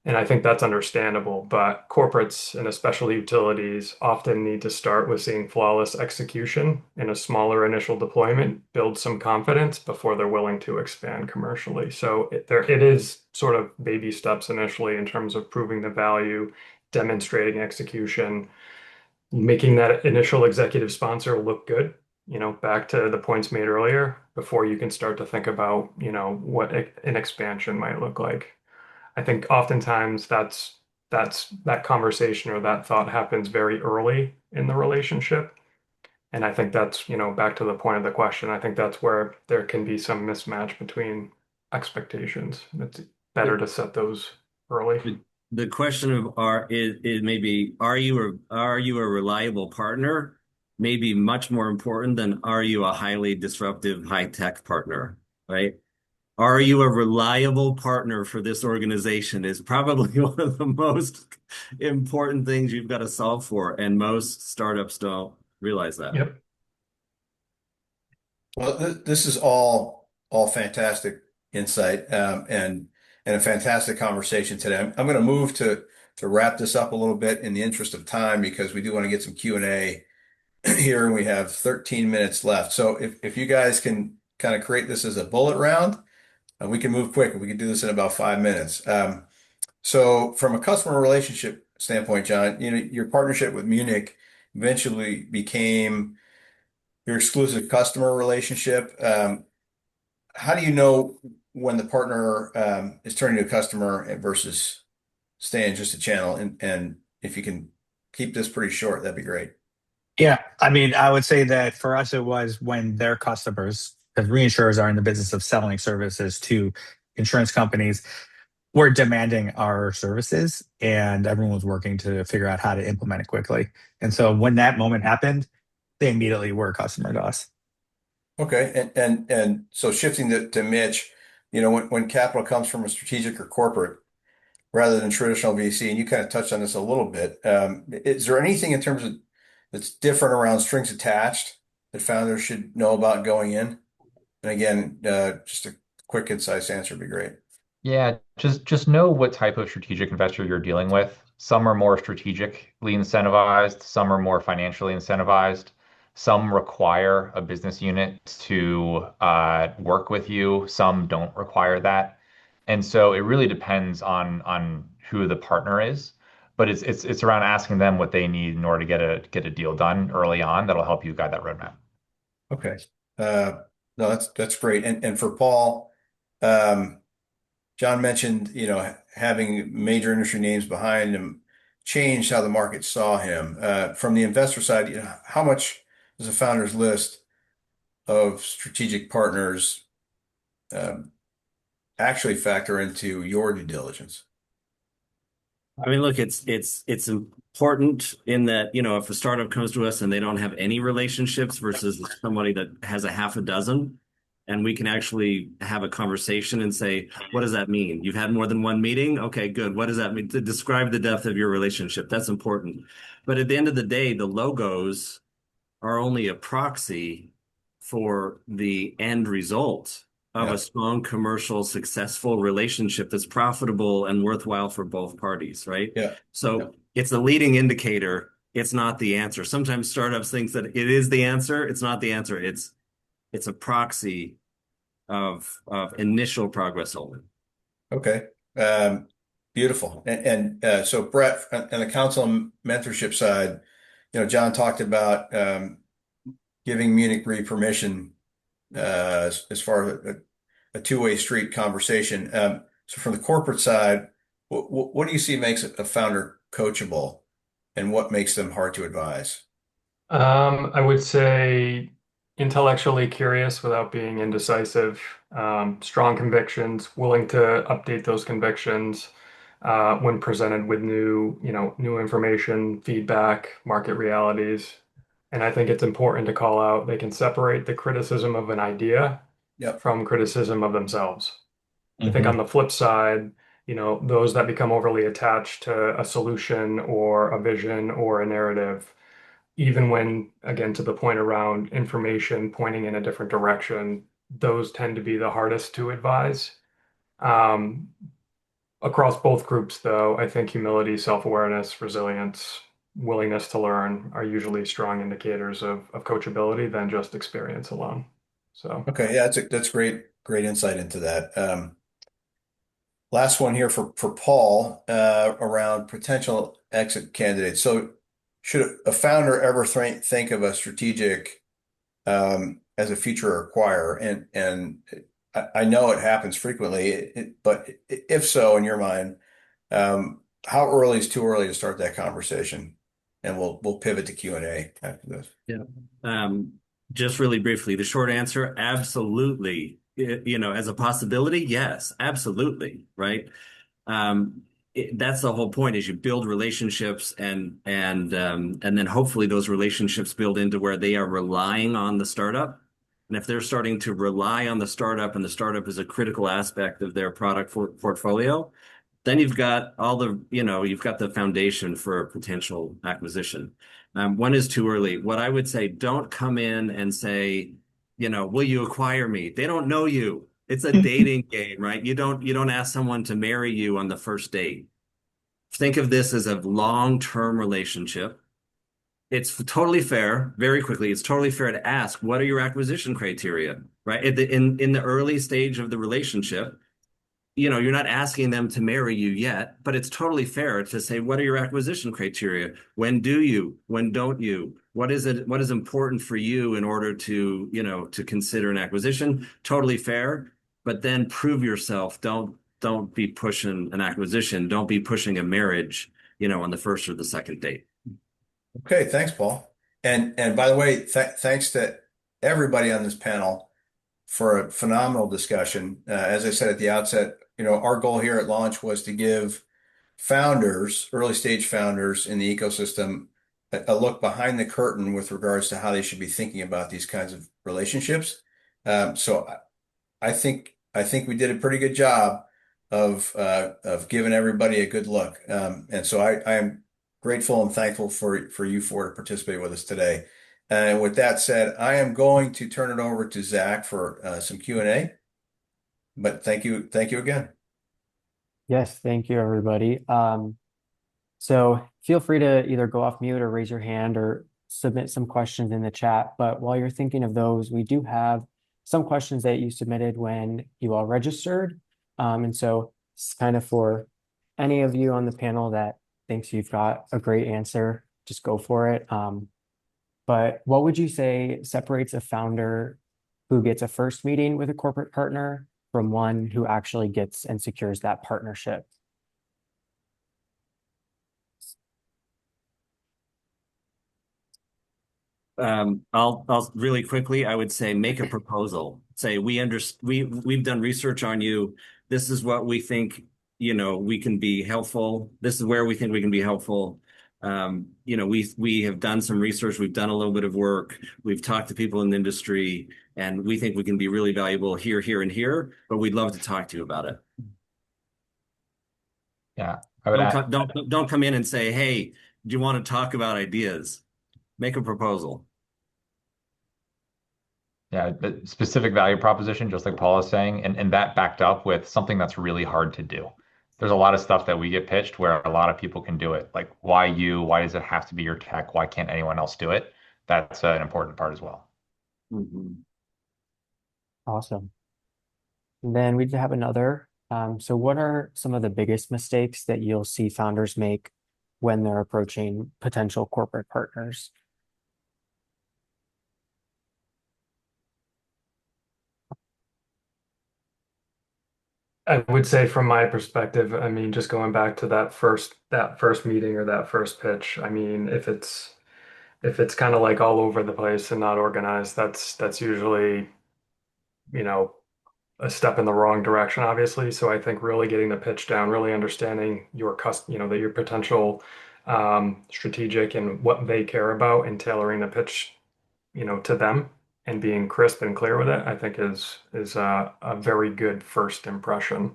And I think that's understandable, but corporates and especially utilities often need to start with seeing flawless execution in a smaller initial deployment, build some confidence before they're willing to expand commercially. So it is sort of baby steps initially in terms of proving the value, demonstrating execution, making that initial executive sponsor look good, back to the points made earlier, before you can start to think about, what an expansion might look like. I think oftentimes that conversation or that thought happens very early in the relationship. And I think that's, back to the point of the question, I think that's where there can be some mismatch between expectations. It's better to set those early. The, the question of is maybe are you a reliable partner? Maybe much more important than are you a highly disruptive high tech partner, right? Are you a reliable partner for this organization is probably one of the most important things you've got to solve for, and most startups don't realize that. Yep. Well, this is all fantastic insight, and a fantastic conversation today. I'm going to move to wrap this up a little bit in the interest of time because we do want to get some Q&A here, and we have 13 minutes left. So if you guys can kind of create this as a bullet round, we can move quick. We can do this in about 5 minutes. So from a customer relationship standpoint, John, your partnership with Munich eventually became your exclusive customer relationship. How do you know when the partner is turning to a customer versus staying just a channel? And if you can keep this pretty short, that'd be great. Yeah, I mean, I would say that for us, it was when their customers, because reinsurers are in the business of selling services to insurance companies, were demanding our services, and everyone was working to figure out how to implement it quickly. And so when that moment happened, they immediately were a customer to us. Okay. And so shifting to Mitch, when capital comes from a strategic or corporate rather than traditional VC, and you kind of touched on this a little bit, is there anything in terms of that's different around strings attached that founders should know about going in? And again, just a quick, concise answer would be great. Yeah, just know what type of strategic investor you're dealing with. Some are more strategically incentivized, some are more financially incentivized. Some require a business unit to work with you, some don't require that. And so it really depends on who the partner is. But it's around asking them what they need in order to get a deal done early on that'll help you guide that roadmap. Okay. No, that's great. And for Paul, um, John mentioned, having major industry names behind him changed how the market saw him. From the investor side, how much does a founder's list of strategic partners um, actually factor into your due diligence? I mean, look, it's important in that, if a startup comes to us and they don't have any relationships versus somebody that has a half a dozen, and we can actually have a conversation and say, what does that mean? You've had more than one meeting? Okay, good. What does that mean? To describe the depth of your relationship. That's important. But at the end of the day, the logos are only a proxy for the end result of a Yeah. strong commercial, successful relationship that's profitable and worthwhile for both parties, right? Yeah. Yeah. So it's a leading indicator. It's not the answer. Sometimes startups think that it is the answer. It's not the answer. It's a proxy of initial progress only. Okay. Um, Beautiful. And so Brett, on the counsel and mentorship side, John talked about giving Munich Re permission as far as a two-way street conversation. So from the corporate side, what do you see makes a founder coachable, and what makes them hard to advise? I would say intellectually curious without being indecisive, strong convictions, willing to update those convictions when presented with new information, feedback, market realities. And I think it's important to call out they can separate the criticism of an idea Yep. from criticism of themselves. I think Hmm. on the flip side, those that become overly attached to a solution or a vision or a narrative, even when, again, to the point around information pointing in a different direction, those tend to be the hardest to advise. Um, Across both groups, though, I think humility, self-awareness, resilience, willingness to learn are usually strong indicators of coachability than just experience alone. So, Okay, yeah, that's great insight into that. Last one here for Paul around potential exit candidates. So, should a founder ever think of a strategic as a future acquirer? And I know it happens frequently, but if so, in your mind, how early is too early to start that conversation? And we'll pivot to Q&A after this. Yeah. Um, just really briefly, the short answer, absolutely. As a possibility, yes, absolutely, right? That's the whole point is you build relationships and then hopefully those relationships build into where they are relying on the startup. And if they're starting to rely on the startup and the startup is a critical aspect of their product portfolio, then you've got the foundation for a potential acquisition. When is too early? What I would say, don't come in and say, will you acquire me? They don't know you. It's a dating game, right? You don't ask someone to marry you on the first date. Think of this as a long-term relationship. It's totally fair, very quickly, it's totally fair to ask, what are your acquisition criteria, right? In the early stage of the relationship, you're not asking them to marry you yet, but it's totally fair to say, what are your acquisition criteria? When do you? When don't you? What is it? What is important for you in order to consider an acquisition? Totally fair, but then prove yourself. Don't be pushing an acquisition. Don't be pushing a marriage, on the first or the second date. Okay, thanks, Paul. And by the way, thanks to everybody on this panel for a phenomenal discussion. As I said at the outset, our goal here at Launch was to give founders, early stage founders in the ecosystem, a look behind the curtain with regards to how they should be thinking about these kinds of relationships. So I think we did a pretty good job of giving everybody a good look. And so I am grateful and thankful for you four to participate with us today. And with that said, I am going to turn it over to Zach for some Q&A. But thank you again. Yes, thank you, everybody. So feel free to either go off mute or raise your hand or submit some questions in the chat. But while you're thinking of those, we do have some questions that you submitted when you all registered. And so it's kind of for any of you on the panel that thinks you've got a great answer, just go for it. But what would you say separates a founder who gets a first meeting with a corporate partner from one who actually gets and secures that partnership? I'll really quickly, I would say make a proposal. Say we've done research on you. This is what we think, we can be helpful. This is where we think we can be helpful. We have done some research, we've done a little bit of work, we've talked to people in the industry, and we think we can be really valuable here, and here, but we'd love to talk to you about it. Yeah, I would add. Don't come in and say, hey, do you want to talk about ideas? Make a proposal. Yeah, the specific value proposition, just like Paul is saying, and that backed up with something that's really hard to do. There's a lot of stuff that we get pitched where a lot of people can do it. Like, why you? Why does it have to be your tech? Why can't anyone else do it? That's an important part as well. Mm-hmm. Awesome. And then we have another. So what are some of the biggest mistakes that you'll see founders make when they're approaching potential corporate partners? I would say from my perspective, I mean, just going back to that first meeting or that first pitch, I mean, if it's kind of like all over the place and not organized, that's usually, you know, a step in the wrong direction, obviously. So I think really getting the pitch down, really understanding that your potential strategic and what they care about and tailoring the pitch, to them and being crisp and clear with it, I think is a very good first impression.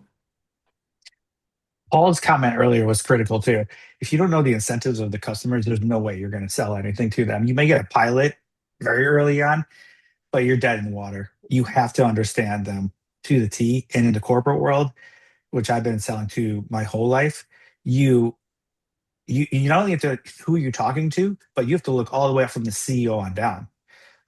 Paul's comment earlier was critical too. If you don't know the incentives of the customers, there's no way you're going to sell anything to them. You may get a pilot very early on, but you're dead in the water. You have to understand them to the T. And in the corporate world, which I've been selling to my whole life, you you not only have to who you're talking to, but you have to look all the way up from the CEO on down.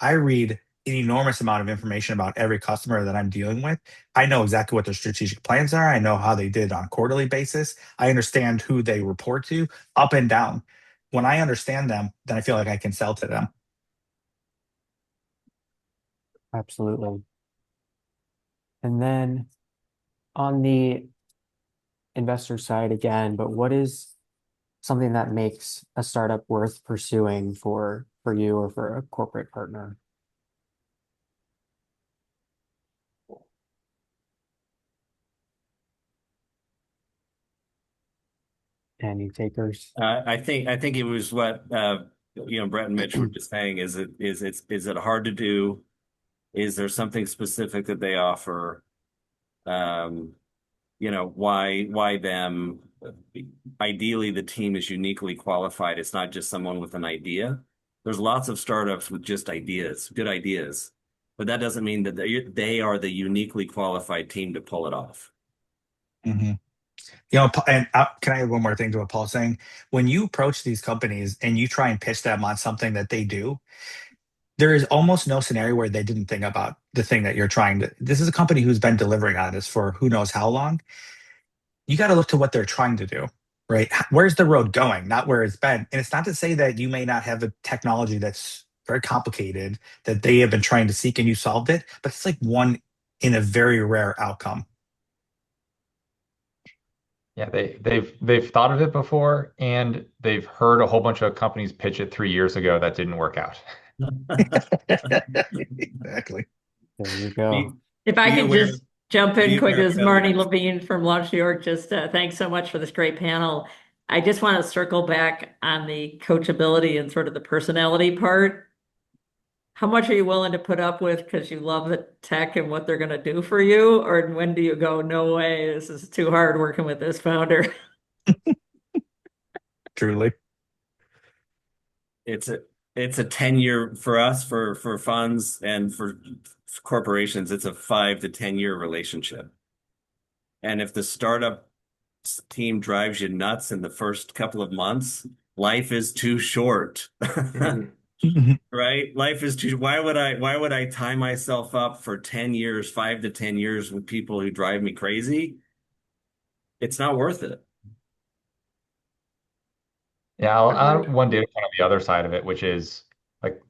I read an enormous amount of information about every customer that I'm dealing with. I know exactly what their strategic plans are. I know how they did on a quarterly basis. I understand who they report to up and down. When I understand them, then I feel like I can sell to them. Absolutely. And then on the investor side again, but what is something that makes a startup worth pursuing for you or for a corporate partner? Any takers? I think it was what Brett and Mitch were just saying. Is it hard to do? Is there something specific that they offer? Um, why them? Ideally, the team is uniquely qualified. It's not just someone with an idea. There's lots of startups with just ideas, good ideas, but that doesn't mean that they are the uniquely qualified team to pull it off. Mhm. And can I add one more thing to what Paul's saying? When you approach these companies and you try and pitch them on something that they do, there is almost no scenario where they didn't think about the thing that you're trying to. This is a company who's been delivering on this for who knows how long. You got to look to what they're trying to do, right? Where's the road going, not where it's been. And it's not to say that you may not have a technology that's very complicated that they have been trying to seek and you solved it, but it's like one in a very rare outcome. Yeah, they've thought of it before, and they've heard a whole bunch of companies pitch it 3 years ago that didn't work out. Exactly. There you Be, go. If I be could aware, just jump be in quick, aware of as Marty failures. Levine from Launch New York, just thanks so much for this great panel. I just want to circle back on the coachability and sort of the personality part. How much are you willing to put up with because you love the tech and what they're going to do for you? Or when do you go, no way, this is too hard working with this founder? Truly. It's a 10-year for us for funds and for corporations. It's a 5 to 10 year relationship. And if the startup team drives you nuts in the first couple of months, life is too short. Right? Life is too, why would I tie myself up for 10 years, 5 to 10 years with people who drive me crazy? It's not worth it. Yeah, I'll Agreed. add one data point on the other side of it, which is like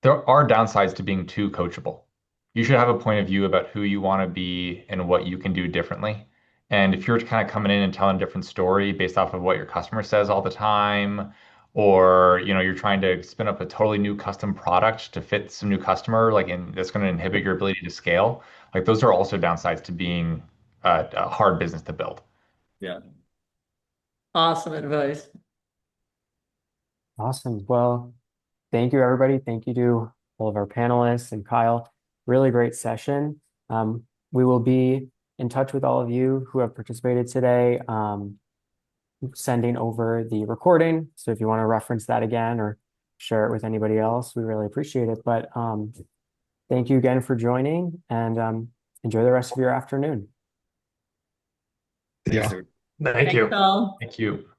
there are downsides to being too coachable. You should have a point of view about who you want to be and what you can do differently. And if you're kind of coming in and telling a different story based off of what your customer says all the time, or you're trying to spin up a totally new custom product to fit some new customer, like and that's going to inhibit your ability to scale, like those are also downsides to being a hard business to build. Yeah. Awesome advice. Awesome. Well, thank you, everybody. Thank you to all of our panelists and Kyle. Really great session. We will be in touch with all of you who have participated today, sending over the recording. So if you want to reference that again or share it with anybody else, we really appreciate it. But thank you again for joining, and enjoy the rest of your afternoon. Yeah. Thanks, Thank you. Thanks, all. Thank you.